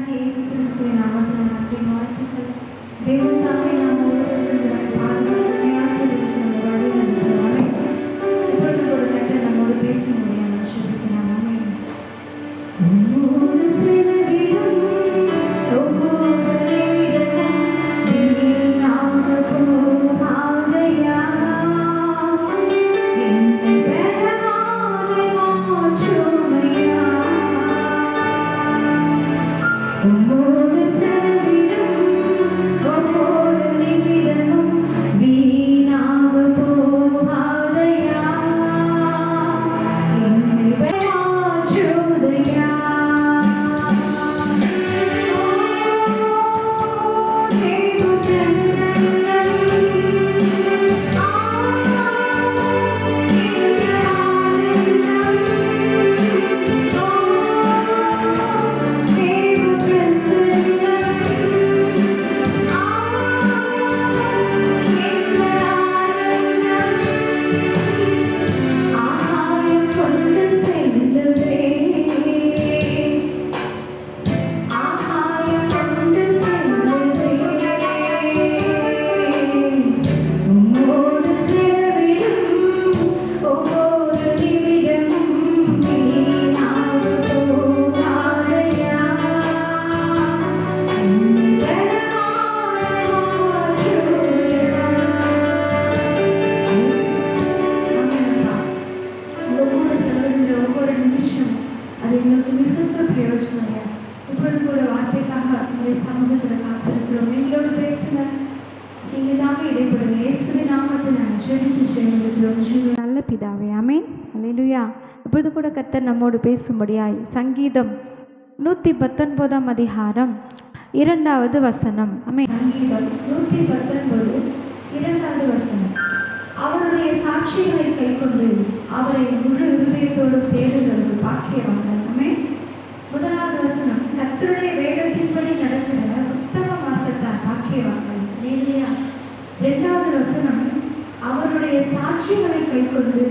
கர்த்தராகிய இயேசு கிறிஸ்துவின் நாமத்தில் நன்றி வாழ்த்துக்கள். தேவன் தாமே நாம் ஒவ்வொருவரும் பாதுகாத்து ஆசீர்வதித்து அந்த வழியில் நமக்கு வழங்கும். இப்பொழுது ஒரு கர்த்தர் நம்மோடு பேச முடியும் ஆசீர்வதிக்கிறார். ஆமென். உம்மோடு செலவிடும் ஒவ்வொரு நிமிடமும் வீணாக போகாதையா, என்னை பலவானாய் மாற்றுமையா. உம்மோடு செலவிடும் ஒவ்வொரு நிமிடமும் வீணாக போகாதையா, என்னை மாற்றுதையா. நல்ல பிதாவே, ஆமென். அல்லேலூயா. இப்பொழுது கூட கர்த்தர் நம்மோடு பேசும்படியாய் சங்கீதம் 119 அதிகாரம் 2வது வசனம். ஆமென். சங்கீதம் 119 2வது வசனம். அவருடைய சாட்சிகளை கைக்கொண்டு அவரை முழு இருதயத்தோடு தேடுகிறவர்கள் பாக்கியவான்கள். ஆமென். 1வது வசனம், கர்த்தருடைய வேதத்தின்படி நடக்கிற உத்தம மார்க்கத்தார் பாக்கியவான்கள். அல்லேலூயா. 2வது வசனம், அவருடைய சாட்சிகளை கைக்கொண்டு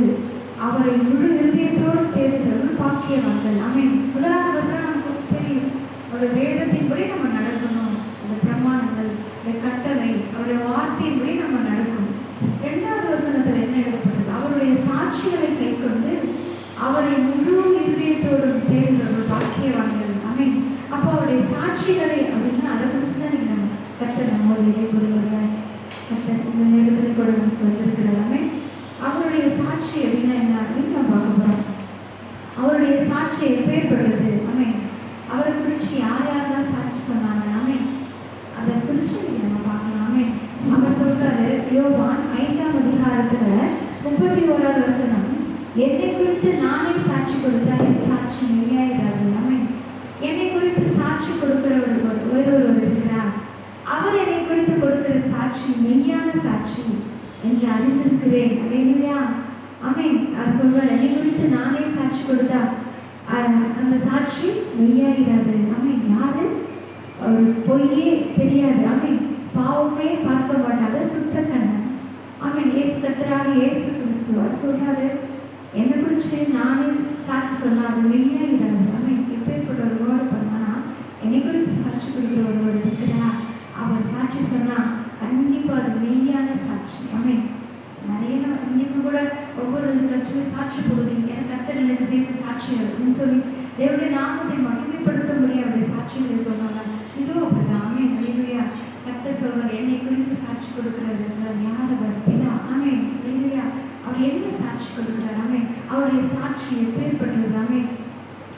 அவரை முழு இருதயத்தோடு தேடுகிறவர்கள் பாக்கியவான்கள். ஆமென். 1வது வசனம் நமக்கு தெரியும். அவருடைய வேதத்தின்படி நம்ம நடக்கணும், அந்த பிரமாணங்கள், அந்த கட்டளை, அவருடைய வார்த்தையின்படி நம்ம நடக்கணும். 2வது வசனத்தில் என்ன எழுதப்பட்டது? அவருடைய சாட்சிகளை கைக்கொண்டு அவரை முழு இருதயத்தோடும் தேடுகிறவர்கள் பாக்கியவான்கள். ஆமென். அப்போ அவருடைய சாட்சிகளை அப்படின்னா அதை குறித்து தான் நீங்கள் நம்ம கர்த்தர் நம்மோடு இடைபெறுவார்கள். கர்த்தர் இந்த நேரத்தில் கூட நமக்கு வந்திருக்கிறாங்க. அவருடைய சாட்சி அப்படின்னா என்ன அப்படின்னு நம்ம பார்க்க போகிறோம். அவருடைய சாட்சி எப்பேற்பட்டது? ஆமென். அவரை குறித்து யார் யாரெல்லாம் சாட்சி சொன்னாங்க? ஆமென். அதை குறித்து நம்ம பார்க்கலாம். ஆமென். அவர் சொல்றாரு, யோவான் 5ஆம் அதிகாரத்தில் 31வது வசனம், என்னை குறித்து நானே சாட்சி கொடுத்தால் என் சாட்சி மெய்யாயிராது. ஆமென். என்னை குறித்து சாட்சி கொடுக்கிறவர் ஒருவர் இருக்கிறார். அவர் என்னை குறித்து கொடுக்கிற சாட்சி மெய்யான சாட்சி என்று அறிந்திருக்கிறேன். அல்லேலூயா. ஆமென். சொல்வார், என்னை குறித்து நானே சாட்சி கொடுத்தா அந்த சாட்சி மெய்யாயிராது. ஆமென். யாரு? அவர் பொய்யே தெரியாது. ஆமென். பாவமே பார்க்க மாட்டாத சுத்த கண்ணன். ஆமென். இயேசு கர்த்தராகிய இயேசு கிறிஸ்து அவர் சொல்றாரு, என்னை குறித்து நானே சாட்சி சொன்னா அது மெய்யாயிராது. ஆமென். எப்பேற்பட்ட ஒரு வேர்டு பண்ணானா, என்னை குறித்து சாட்சி கொடுக்கிற ஒருவர் இருக்கிறார். அவர் சாட்சி சொன்னால் கண்டிப்பாக அது மெய்யான சாட்சி. ஆமென். நிறைய இன்னைக்கு கூட ஒவ்வொரு சர்ச்சுமே சாட்சி போகுது, எனக்கு கர்த்தர் எனக்கு சேர்ந்த சாட்சி அப்படின்னு சொல்லி தேவனுடைய நாமத்தை மகிமைப்படுத்த முடியும் அவருடைய சாட்சிகளை சொல்றாங்க. இதுவும் அப்படிதான். ஆமென். அல்லேலூயா. கர்த்தர் சொல்றார், என்னை குறித்து சாட்சி கொடுக்கிறது யார்? அவர் பிதா. ஆமென். அல்லேலூயா. அவர் என்ன சாட்சி கொடுக்கிறார்? ஆமென். அவருடைய சாட்சி எப்பேற்பட்டது? ஆமென்.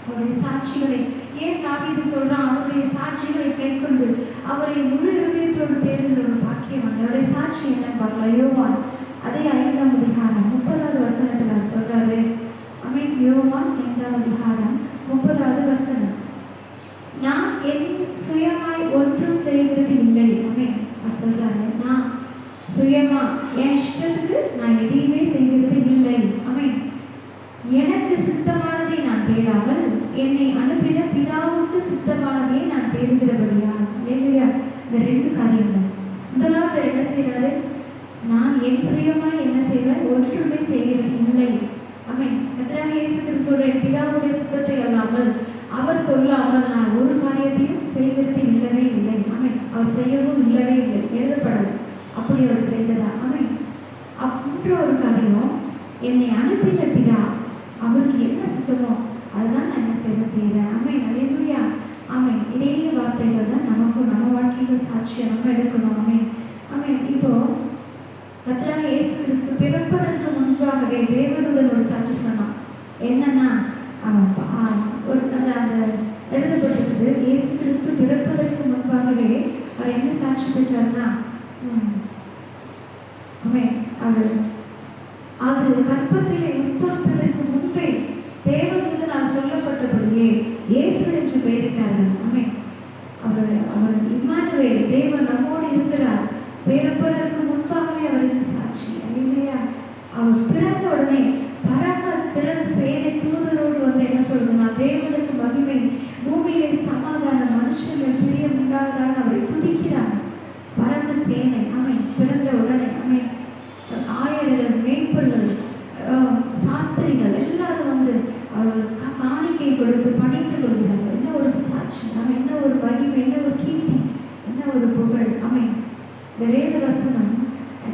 அவருடைய சாட்சிகளை ஏன் தாவீது சொல்றான்? அவருடைய சாட்சிகளை கைக்கொண்டு அவரை முழு இருதயத்தோடு தேடுகிறவர் பாக்கியவான். அவருடைய சாட்சி என்ன பார்க்கலாம். யோவான் அதே 5ஆம் அதிகாரம் 30வது வசனத்தில் அவர் சொல்றாரு. ஆமென். யோவான் 5ஆம் அதிகாரம் 30வது வசனம், நான் என் சுயமாய் ஒன்றும் செய்கிறது இல்லை. ஆமென். அவர் சொல்றாரு, நான் சுயமா என் இஷ்டத்துக்கு நான் எதையுமே செய்கிறது இல்லை. ஆமென். எனக்கு சித்தமானதை நான் தேடாமல் என்னை அனுப்பின பிதாவுக்கு சித்தமானதை நான் தேடுகிறபடியா. அல்லேலூயா. இந்த 2 காரியங்கள். முதலாவது என்ன செய்கிறாரு? நான் என் சுயமாய் என்ன செய்வேன்? ஒன்றுமே செய்கிறது இல்லை. ஆமென். கர்த்தராகிய இயேசு கிறிஸ்து சொல்ற பிதாவுடைய சித்தத்தை அல்லாமல் அவர் சொல்லாமல் நான் ஒரு காரியத்தையும் செய்கிறது இல்லவே இல்லை. ஆமென். அவர் செய்யவும் இல்லவே இல்லை, எழுதப்படவும். அப்படி அவர் செய்ததா? ஆமென். அப்படின்ற ஒரு காரியம், என்னை அனுப்பின பிதா அவருக்கு என்ன சித்தமோ அதுதான் நான் என்ன செய்கிறேன். ஆமென். அல்லேலூயா. ஆமென். இதே வார்த்தைகள் தான் நமக்கும் நம்ம வாழ்க்கையில் சாட்சியை நம்ம எடுக்கணும். ஆமென். ஆமென். இப்போ கர்த்தராகிய இயேசு கிறிஸ்து பிறப்பதற்கு முன்பாகவே தேவதூதன் ஒரு சாட்சி சொன்னான். என்னன்னா ஒரு அந்த எழுதப்பட்டிருக்குது, இயேசு கிறிஸ்து பிறப்பதற்கு முன்பாகவே அவர் என்ன சாட்சி பெற்றார்னா, அவர் அது கற்பத்திலே உட்படுவதற்கு முன்பே தேவதூதனால் சொல்லப்பட்டபடியே இயேசு என்று பெயரிட்டார்கள். ஆமென். அவர் இம்மானுவேல், தேவன் நம்மோடு இருக்கிறார். பிறப்பதற்கு முன்பாகவே அவருக்கு சாட்சி. இல்லையா? அவர் பிறந்த உடனே பரம திரள் சேனை தூதரோடு வந்து என்ன சொல்றதுன்னா, தேவனுக்கு மகிமை, பூமியிலே சமாதானம், மனுஷர்கள் பிரியம் உண்டாவதாக அவரை துதிக்கிறார். பரம சேனை. ஆமென். பிறந்த உடனே ஆமென். ஆயர்கள், மேய்ப்பர்கள், சாஸ்திரிகள் எல்லாரும் வந்து அவர்களுக்கு காணிக்கை கொடுத்து பணித்து கொள்கிறார்கள். என்ன ஒரு சாட்சி, நம்ம என்ன ஒரு மகிமை, என்ன ஒரு கீர்த்தி, என்ன ஒரு புகழ். ஆமென். இந்த வேத வசனம்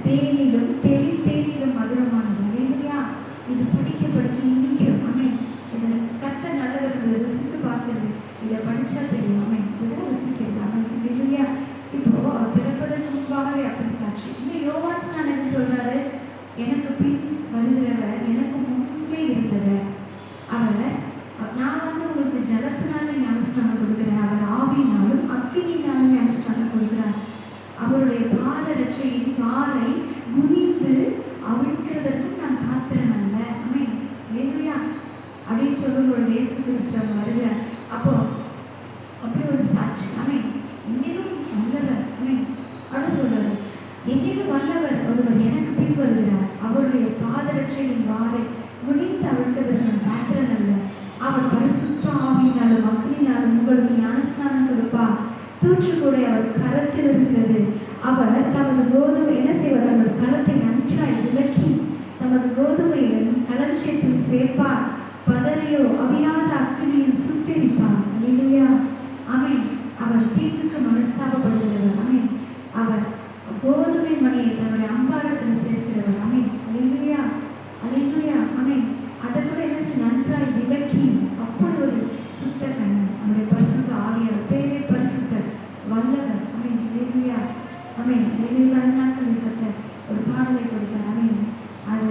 தேனிலும் தேனிலும் மதுரமானது. இல்லையா? இது படிக்க இனிக்கும். ஆமென். இதை கர்த்தர் நல்லவர்கள் ருசித்து பார்க்கிறது. இதை படித்தா தெரியும். ஆமென். இதை ருசிக்கிறது. ஆமென். இல்லையா? இப்போ அவர் பிறப்பதற்கு முன்பாகவே அப்படி சாட்சி. இந்த யோவான் ஸ்நானன் என்ன சொல்றாரு? எனக்கு பின் வருகிறவர் எனக்கு முன்பே இருந்தவர். நான் வந்து உங்களுக்கு ஜலத்தினால ஞானஸ்நானம் கொடுக்குறேன், அவர் ஆவியினாலும் அக்கினியினாலும் ஞானஸ்நானம் கொடுக்குறார். அவருடைய பாதரட்சையின் பாறை குனிந்து அவிழ்க்கிறதற்கும் நான் பாத்திரம் அல்ல. ஆமென். இல்லையா? அப்படின்னு சொல்லும்போது இயேசு கிறிஸ்து வருகிறார். அப்போ அப்படி ஒரு சாட்சி. ஆமென். என்னிலும் வல்லவர். ஆமென். அப்படின்னு சொல்றாரு, என்னிலும் வல்லவர் ஒருவர் எனக்கு பின் வருகிறார். அவருடைய பாதரட்சையின் பாறை குனிந்து அவிழ்க்கிறதற்கு நான் பாத்திரம் அல்ல. அவர் பரிசுத்த ஆவியினாலும் அக்கினியினாலும் உங்களுக்கு ஞானஸ்நானம் கொடுப்பார். தூற்றுக்கூடை அவர் கரத்தில் இருக்கிறது. அவர் தமது கோதுமை என்ன செய்வார்? தமது களத்தை நன்றாய் விலக்கி தமது கோதுமையிலும் களஞ்சியத்தில் சேர்ப்பார். பதறியோ அவியாத அக்கினியில் சுட்டெரிப்பார். இல்லையா? ஆமென். அவர் தீர்த்துக்கு மனஸ்தாபப்படுகிறவர். ஆமென். அவர் கோதுமை மணியை தன்னுடைய அம்பாரத்தில் சேர்க்கிறவர். ஆமென். இல்லையா? அல்லேலூயா. ஆமென். அதை கூட என்ன செய்ய நன்றாய் விலக்கி, அப்படி ஒரு சுத்த கண்ணன் நம்முடைய பரிசுத்த ஆவியார், பேரே பரிசுத்தர், வல்லவர். ஆமென். அல்லேலூயா. ஆமென். அல்லேலூயா. நாட்கள் கர்த்தர் ஒரு பாடலை கொடுத்தார். ஆமென். அது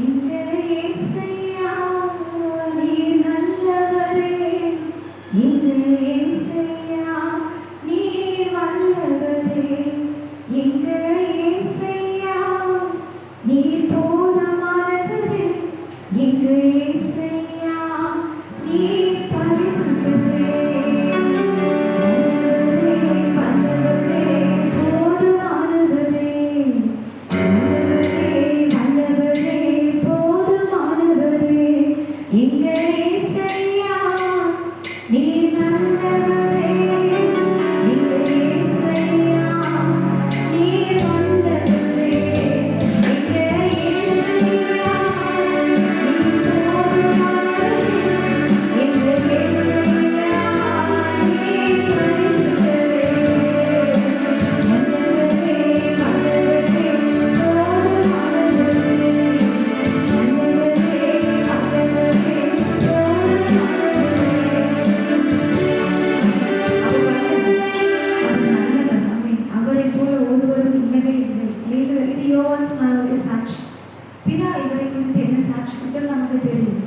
எங்கே இயேசையா நீர் நல்லவரே, எங்கே இயேசையா நீர் வல்லவரே, எங்கே இயேசையா நீர் போதுமானவரே, எங்கே இயேசையா நீர் பரிசுத்தரே, வல்லவரே போதுமானவரே, வல்லவரே போதுமானவரே, எங்கே இயேசையா நீர் நல்லவரே, எங்கே இயேசையா நீர் வல்லவரே, எங்கே இயேசையா நீர் போதுமானவரே, எங்கே இயேசையா நீர் பரிசுத்தரே, வல்லவரே வல்லவரே போதுமானவரே, வல்லவரே வல்லவரே அவரை போல ஒருவரும் இல்லவே இல்லை. இது யோவான் ஸ்நானனுடைய சாட்சி. பிதா இவரை குறித்து என்ன சாட்சி கொடுத்தால் நமக்கு தெரியும்.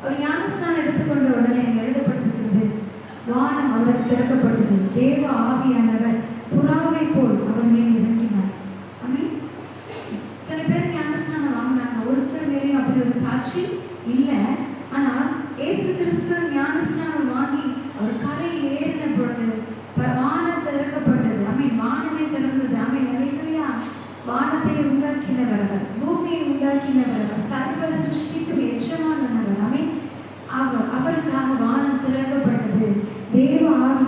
அவர் ஞானஸ்நானம் எடுத்துக்கொண்ட உடனே எழுதப்பட்டிருக்கிறது, வானம் அவருக்கு திறக்கப்பட்டது, தேவ ஆவியானவர் புறாவை போல் அவர் மேல் இறங்கினார். ஆமென். இத்தனை பேர் ஞானஸ்நானம் வாங்கினாங்க, ஒருத்தர் மேலேயும் அப்படி ஒரு சாட்சி இல்லை. ஆனால் இயேசு கிறிஸ்து ஞானஸ்நானம் வாங்கி அவர் கரையில் ஏறின பொழுது வானம் திறக்கப்பட்டது. ஆமென். வானமே திறந்தது. ஆமென். அல்லேலூயா. வானத்தை உண்டாக்கினவர் அவர், பூமியை உண்டாக்கினவர் அவர், சர்வ சிருஷ்டிக்கு எஜமானவர். ஆமென். அவருக்காக வானம் திறக்கப்பட்டது. தேவ ஆவி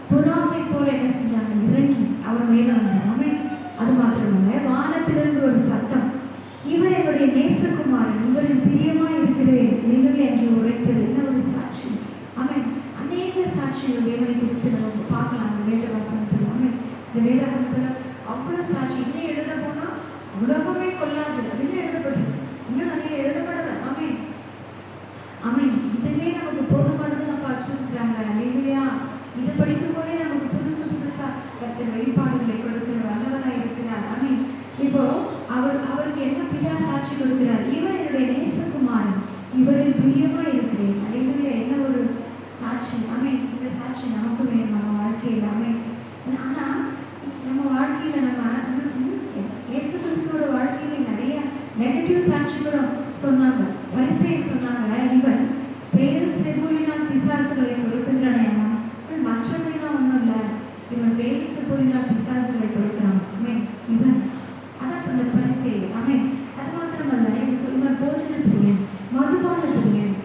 புறாவை போல என்ன செஞ்சாங்க? இறங்கி அவர் மேலே வந்தார். ஆமென். அது மாத்திரமல்ல, வானத்திலிருந்து ஒரு சத்தம், இவர் என்னுடைய நேசகுமாரன், இவரின் பிரியமாய் இருக்கிறேன் என்று உரைத்தது. என்ன ஒரு சாட்சி. ஆமென். அநேக சாட்சிகள் தேவனை குறித்து நம்ம இதுவே நமக்கு போதுமானது நம்ம வச்சிருக்கிறாங்க. அல்லேலூயா. இது படிக்கும் போதே நமக்கு புதுசு புதுசா கர்த்தர் வெளிப்பாடுகளை கொடுக்கிற வல்லவராய் இருக்கிறார். ஆமென். இப்போ அவருக்கு என்ன பிதா சாட்சி கொடுக்கிறார்? இவர் என்னுடைய நேசகுமாரன், இவரில் பிரியமா இருக்கிறேன். அல்லேலூயா. என்ன ஒரு சாட்சி. ஆமென். இந்த சாட்சி நமக்கு வேணும் நம்ம வாழ்க்கையில். ஆமென். ஆனா நம்ம வாழ்க்கையில நம்ம இயேசு கிறிஸ்துவோட வாழ்க்கையில நிறைய நெகட்டிவ் சாட்சிகளும் சொன்னாங்க. பரிசேயர் சொன்னாங்க, இவன் பெயல்செபூலினால் பிசாசுகளை துரத்துகிறானேம்மா, மற்றவெல்லாம் ஒன்றும் இல்லை, இவன் பெயல்செபூலினால் பிசாசுகளை துரத்துறான். ஆமென். இவன் அதான் அந்த பரிசேயர். ஆமென். அது மாத்திரமல்ல, இவன் போஜன பிரியன், மதுபான பிரியன்,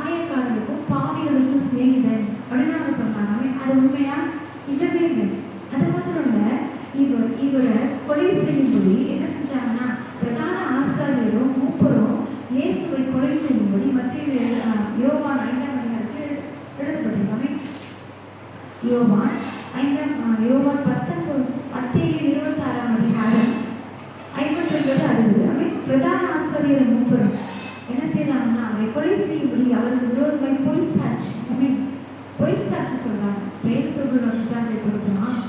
ஆயக்காரர்களுக்கும் பாவிகளுக்கும் சிநேகிதன் அப்படின்னு சொன்னாங்க. ஆமென். அது உண்மையா? இல்லவே இல்லை. அது மாத்திரம் இல்லை, இவரை கொலை செய்யும்படி என்ன செஞ்சாங்கன்னா, பிரதான ஆசாரியரும் மூப்பரும் இயேசுவை கொலை செய்யும்படி மத்திய யோவான் 5ஆம் அதிகாரத்தில் எழுதப்பட்டிருக்காங்க. யோவான் 19 26ஆம் அதிகாரம் 59-60. பிரதான ஆசாரியரும் மூப்பரும் என்ன செய்யறாங்கன்னா, அவரை கொலை செய்யும்படி அவருக்கு விரோதமாய் பொய் சாட்சி, பொய் சாட்சி சொல்றாங்க. பேர் சொல்ற விசாசை கொடுத்தான்,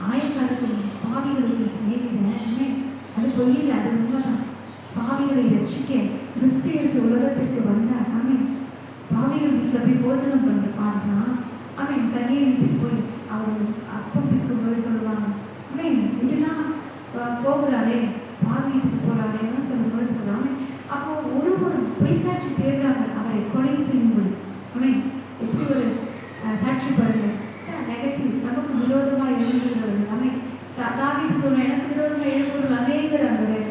ஆயக்காரருக்கு பாவிகளுக்கு சிநேகிதன். அது பொய்யில், அது உண்மைதான். பாவிகளை ரட்சிக்க கிறிஸ்து இயேசு உலகத்திற்கு வந்தார். ஆமென். பாவிகள் வீட்டில் போய் போஜனம் பண்ண பாருனா, ஆமென். சனியை வீட்டுக்கு போய் அவங்க அப்பம் பிற்கும்போது சொல்லுவாங்க, ஆமென், இப்படிலாம் போகிறாரே, பாவி வீட்டுக்கு போகிறாரேன்னு சொல்லும்போது சொல்லுவாங்க. அப்போ ஒரு பொய் சாட்சி தேடுறாங்க, அவரை கொலை செய்யும்போது. ஆமென். எப்படி ஒரு சாட்சி பாருங்க, நெகட்டிவ், நமக்கு விரோதமாக எழுதுகிறவர்கள். ஆமென். தாவீது சொல்ற, எனக்கு விரோதமாக எழுதுகிறவர்கள் அநேகர் ஆண்டவரே.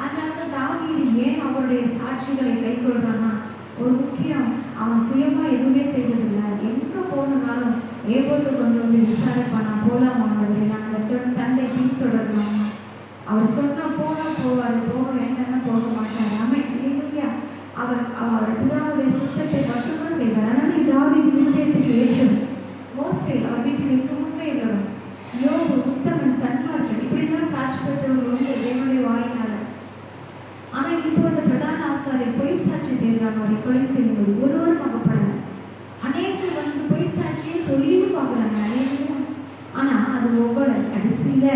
அதனால தான் தாவீது ஏன் அவருடைய சாட்சிகளை கை கொள்றான்னா, ஒரு முக்கியம், அவன் சுயமா எதுவுமே செய்வதில்லை. எங்க போனாலும் ஏகோத்தை கொண்டு வந்து விசாரிப்பானா, போலாம் ஆண்டவரே, நாங்கள் தந்தை பின்தொடரணும். அவர் சொன்னா போனா போவார், போக வேண்டாம்னா போக மாட்டார். ஆமென். இல்லையா? அவருடைய பிதாவுடைய சித்தத்தை மட்டும்தான் செய்வார். அதனால தாவீது இருதயத்துக்கு ஏற்றது. மோசே அவர் வீட்டில் எதுவுமே இல்லைடும். யோபு உத்தமன், சன்மார்க்கன், இப்படிலாம் சாட்சி பெற்றவங்க வந்து தேவனுடைய வாயினால. ஆனால் இப்போ அந்த பிரதான ஆசாரியர் பொய் சாட்சி தேடுறாங்க, அவரை கொலை செய்யும்போது ஒருவரும் பார்க்கப்படல. அநேகர் வந்து பொய் சாட்சியை சொல்லியும் பார்க்குறாங்க. ஆனால் அது ஒவ்வொரு கடைசியில்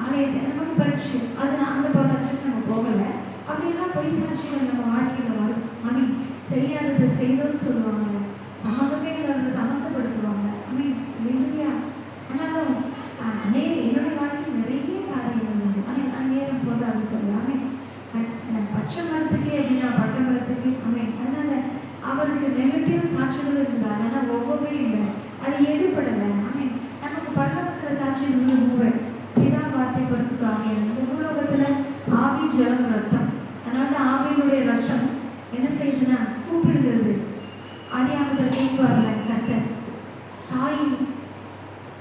ஆலயத்தை நமக்கு பரிச்சு அது அந்த சாட்சிக்கு நம்ம போகலை. அப்படின்னா பொய் சாட்சிகள் நம்ம வாழ்க்கையில் வரும். ஆமீன். செய்யாததை செய்தோன்னு சொல்லுவாங்க, சம்மந்தமே இல்லாத சம்மந்தப்படுத்துவாங்க. ஆமீன். இல்லையா? ஆனாலும் என்னுடைய வாழ்க்கையில் நிறைய காரியங்கள் உண்டு. நான் நேரம் போது அதை சொல்லுவாங்க, பச்சை மரத்துக்கே அப்படின்னா பட்டை மரத்துக்கு. ஆமீன். அதனால அவருக்கு நெகட்டிவ் சாட்சிகள் இருந்தால் ஆனால் ஒவ்வொருமே இல்லை, அது எடுபடலை. ஆமீன். நமக்கு பரலோகத்தில் சாட்சி மூவை பிதா வார்த்தை பரிசுத்த ஆவியான இந்த பூலோகத்தில் ஆவி ஜலம் ரத்தம். அதனால தான் ஆவியினுடைய ரத்தம் என்ன செய்யுதுன்னா கூப்பிடுகிறது. ஆதியாகமத்தில் கேட்பார்ல கர்த்தர், தாய்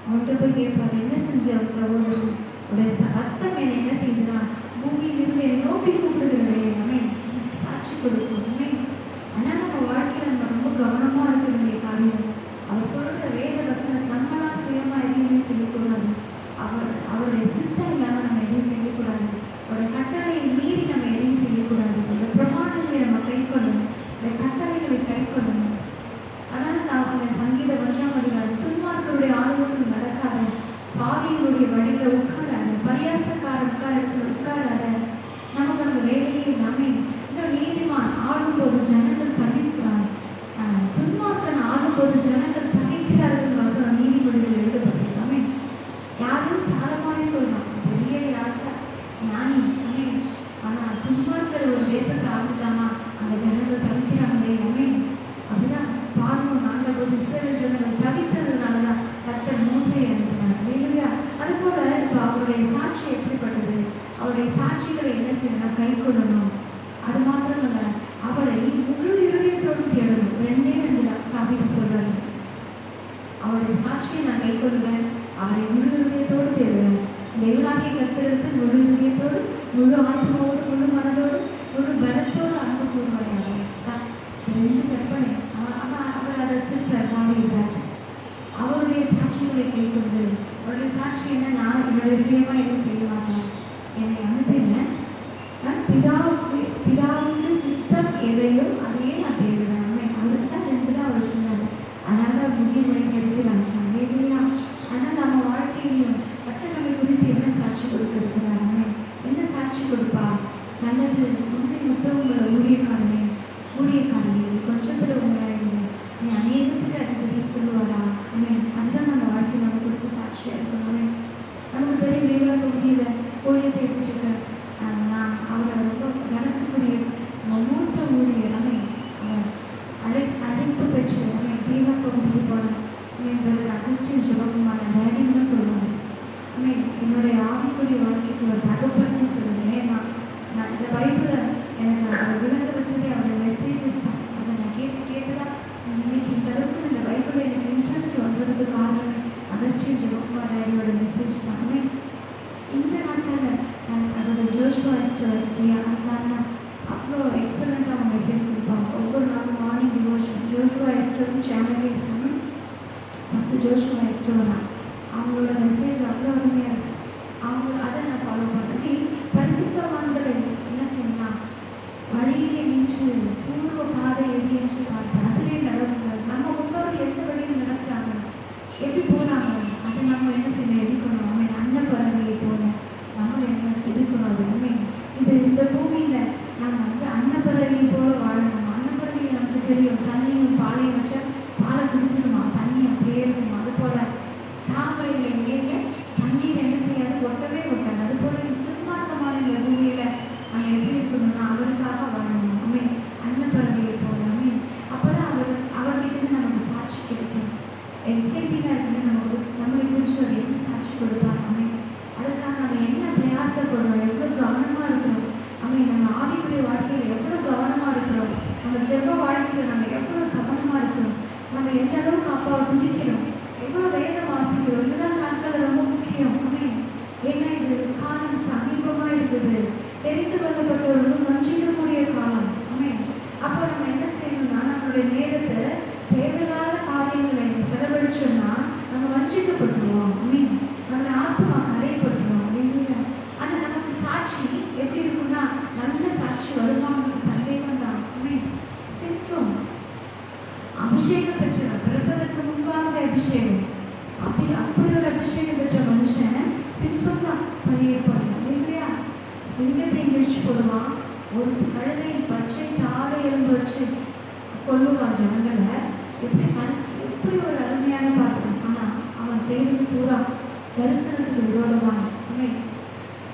அவன்கிட்ட போய் கேட்பார், என்ன செஞ்ச சகோதரன் உடைய ரத்தம் என்னை என்ன செய்யுதுன்னா பூமியில் இருந்து என்னை நோக்கி கூப்பிடுகிறது. எல்லாமே சாட்சி கொடுக்கும். ஆனால் நம்ம வாழ்க்கையில் நம்ம ரொம்ப கவனமாக இருக்க வேண்டிய காரியம், அவர் சொல்கிற வேத வசனம் நம்மளா சுயமாக எதையுமே செய்யக்கூடாது. அவருடைய சித்தம் இல்லாமல் நம்ம எதையும் செய்யக்கூடாது. அவருடைய கட்டளையை மீறி நம்ம எதையும் செய்யக்கூடாது. அந்த பிரமாணங்களை நம்ம கை கொள்ளணும், அந்த கட்டளைகளை கை கொள்ளணும். அதான் சங்கீதம் 1ஆம் அதிகாரம், துன்மார்க்கருடைய ஆலோசனை நடக்காத, பாவிகளுடைய வழியில் உட்காராத, பரியாசக்கார உட்காராத. நமக்கு அந்த வேலையை நாமே இன்னும் நீதிமான் ஆளும்போது ஜனங்கள் தவிக்கிறான், துன்மார்க்கன் ஆளும்போது ஜனங்கள் தவிக்கிறார்கள். வசனம் நீதிமொழிகள் எழுதப்பட்டிருக்காமே. யாரும் சாரமானே சொல்லலாம், பெரிய ராஜா ஞானி. ஆனால் துன்மார்க்கர் ஒரு தேசத்தை ஆளுட்டானா அந்த ஜனங்கள் தவிக்கிறாங்களே. அப்படிதான் பார்வோன் ஆண்டபோது இஸ்ரவேல் ஜனங்கள் தவித்ததுனால தான் கர்த்தர் மோசேயை அனுப்பினார். இல்லையா? அதுபோல இப்போ அவருடைய சாட்சி எப்படிப்பட்டது? அவருடைய சாட்சிகளை என்ன செய்யணும்? கை கொள்ளணும். அது மாத்திரமல்ல, அவரை முழு இருதயத்தோடு தேடணும். 2 காவியம் சொல்றாரு, அவருடைய சாட்சியை நான் கை கொள்வேன், அவரை முழு இருதயத்தோடு தேடுவேன். தேவனாகிய கர்த்தருக்கு முழு இருதயத்தோடு, முழு ஆத்மாவோடு, முழு மனதோடு, முழு பலத்தோடு அன்பு கூறுவாயாக. 2 கற்பனை. அவர் அதை வச்சிருக்கிறார் தாவீது. அவருடைய சாட்சிகளை கை கொண்டு, அவருடைய சாட்சி என்ன, நான் என்னுடைய சுயமாக எதுவும் செய்ய மாட்டேன், என்னை அனுப்பினேன், பிதாவுக்கு சித்தம் எதையும் அதையே நான் அகஸ்டின் ஜெபகுமார் டேடின்னு சொல்லுவாங்க. என்னுடைய ஆவிக்குரிய வாழ்க்கைக்கு ஒரு தகப்பன்னு சொல்லுவேன். நான் இந்த பைபிளை எனக்கு அவர் விளக்க வச்சதே அவருடைய மெசேஜஸ் தான். அதை நான் கேட்டு தான் இன்னைக்கு இந்த அளவுக்கு இந்த பைபிளை எனக்கு இன்ட்ரெஸ்ட் வந்ததுக்கு காரணம் அகஸ்டின் ஜெபகுமார் டேடியோட மெசேஜ் தான். இந்த நாட்களில் அதோட ஜோஷ்வா எஸ்டர் அண்ணா அவ்வளோ எக்ஸலண்ட்டாக அவங்க மெசேஜ் கொடுப்பாங்க. ஒவ்வொரு நாளும் மார்னிங் டிவோஷன் ஜோஷ்வா எஸ்டர்னு சேனலே இருக்காங்க. ஃபஸ்ட்டு ஜோஷ்வா எஸ்டர் அவங்களோட மெசேஜ் அவ்வளோ அருமையாக இருக்குது. அதை நான் ஃபாலோ பண்ணுறேன். பரிசுத்தவான்களை என்ன செய்யணும்னா வழியிலே நின்று பூர்வ பாதை எது என்று பார்த்து அதிலே நடக்குங்கள். நம்ம முன்னோர்கள் எந்த வழியில் நடக்கிறாங்க, எப்படி போகிறாங்க, அதை நம்ம என்ன செய்யணும், எடுக்கணும். அன்னப்பறவையை போல நம்ம என்ன எடுக்கணும். அது இந்த பூமியில் நம்ம அன்னப்பறவையை போல வாழணும். அன்னப்பறவை நமக்கு தெரியும், தண்ணியும் பாலையும் வச்சா பாலை குடிச்சிடுமா, தண்ணி அப்படியே இருக்குமா. அது போல தாமரையில் எங்கேயே தண்ணீர் என்ன செய்யாது, ஒட்டவே ஒட்டாது. அது போல துன்மார்க்கமான இந்த பூமியில் நம்ம எப்படி இருக்கணும்னா அவருக்காக வாழணும். அன்னப்பறவையை போல அப்போ தான் அவர்கிட்ட நமக்கு சாட்சி கிடைக்கும். எக்ஸைட்டிங்காக இருக்குன்னு நம்மளை குறித்து அவர் எப்படி சாட்சி கொடுப்பார். அதுக்காக நம்ம என்ன பிரயாசப்படுறோம், எவ்வளோ கவனமாக இருக்கிறோம். நம்ம ஆவிக்குரிய வாழ்க்கையில் எவ்வளோ கவனமாக இருக்கிறோம். நம்ம ஜெப வாழ்க்கையில் நம்ம எவ்வளோ கவனமாக இருக்கிறோம். நம்ம எந்த அளவுக்கு அப்பாவை துதிக்கிறோம், எவ்வளோ வேதம் வாசிக்கிறோம். இதுதான் நாட்களில் ரொம்ப முக்கியம். ஏன்னா இது காலம் சமீபமாக இருக்குது. தெரிந்து கொள்ளப்பட்டவர்களும் வஞ்சிக்கக்கூடிய காலம். அப்போ நம்ம என்ன செய்யணும்னா நம்மளுடைய நேரத்தை தேவையில்லாத காரியங்களை செலவழிச்சோம்னா நம்ம வஞ்சிக்கப்பட்டுருவோம். நம்மளை ஆத்மா கரைப்பட்டுருவோம். ஆனால் நமக்கு சாட்சி எப்படி இருக்குன்னா நல்ல சாட்சி வருமானு சந்தேகம் தான். சிம்சோன் அபிஷேகம் பெற்றவர், பிறப்பதற்கு முன்பாக அபிஷேகம். அப்படி ஒரு அபிஷேகம் பெற்ற மனுஷன் சிம்சோன் தான் பழியேற்பாங்க இல்லையா. சிங்கத்தை இழிச்சு போடுவான், ஒரு கழுதை பச்சை தாழை எலும்பு வச்சு கொள்ளுவான் ஜனங்களை. எப்படி ஒரு அருமையான பாத்திரம். ஆனால் அவன் செய்வது பூரா தரிசனத்துக்கு விரோதமான,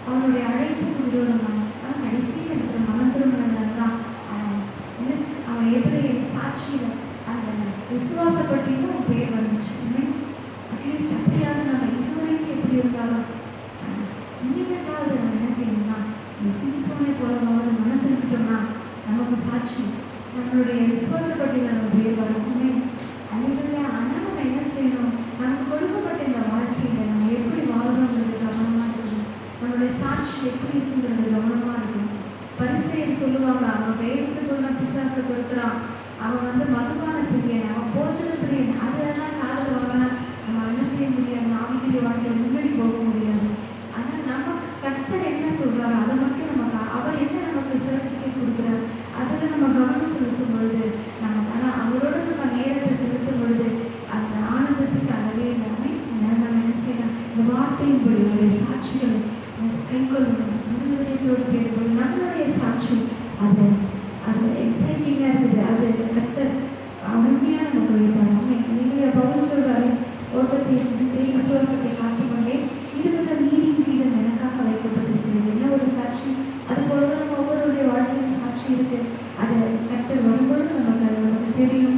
அவனுடைய அழைப்புக்கு விரோதமான. ஆனால் கடைசியில் இருக்கிற மனத்திருமணங்கள் தான் அவன் எதிரே சாட்சியில் அந்த விசுவாசப்பட்டியும் பேர் வந்துச்சு. அட்லீஸ்ட் அப்படியாவது நம்ம இதுவரைக்கும் எப்படி இருந்தாலும் இனிமேட்டாவது நம்ம என்ன செய்யணும்னா இந்த சிம்சோனை போலவாவது மனத்திருக்கிட்டோம்னா நமக்கு சாட்சி நம்மளுடைய விசுவாசப்பட்டியில் நம்ம பேர் வரும். அன்றைய ஆனால் நம்ம என்ன செய்யணும், நமக்கு கொடுக்கப்பட்ட இந்த வாழ்க்கையில் நம்ம எப்படி வாழணுங்கிறது கவனமாக இருக்கணும். நம்மளுடைய சாட்சி எப்படி இருக்குங்கிறது கவனமாக இருக்கணும். பரிசேயர் சொல்லுவாங்க, அவன் பேசுக்குள்ள பிசாசை கொடுக்குறான், அவன் மதுபான பிரியன், அவன் போஜன பிரியன். அதெல்லாம் காதல் வாங்கினா நம்ம என்ன செய்ய முடியாது, ஆவிக்குரிய வாழ்க்கையில் முன்னாடி போக முடியாது. ஆனால் நமக்கு கர்த்தர் என்ன சொல்கிறாரோ அதை மட்டும் நமக்கு அவர் என்ன நமக்கு சர்டிஃபிகேட் கொடுக்குறாரு அதில் நம்ம கவனம் செலுத்தும் பொழுது நமக்கு, ஆனால் அவரோட நம்ம நேரத்தை செலுத்தும் பொழுது அந்த ஆனந்தத்துக்கு அளவே இல்லாமல் நம்ம என்ன செய்யலாம், இந்த வார்த்தையின்படி நம்முடைய சாட்சிகளை கைக்கொள்ளணும். முன்னுரிமையோடு பேரும்போது நம்மளுடைய சாட்சி அது எக்ஸைட்டிங்காக இருக்குது. அது கர்த்தர் அருமையாக நமக்கு வைப்பாங்க. நீங்கள் பவுல் சொல்கிறாரு, ஓட்டத்தை விசுவாசத்தை காத்துக்கொண்டே இருக்கிற நீரின் கீழம் எனக்காக வைக்கப்பட்டிருக்கிறது. என்ன ஒரு சாட்சி. அது போல நம்ம ஒவ்வொருடைய வாழ்க்கையின் சாட்சி இருக்குது. அதை கர்த்தர் வரும்பொழுது நமக்கு தெரியும்.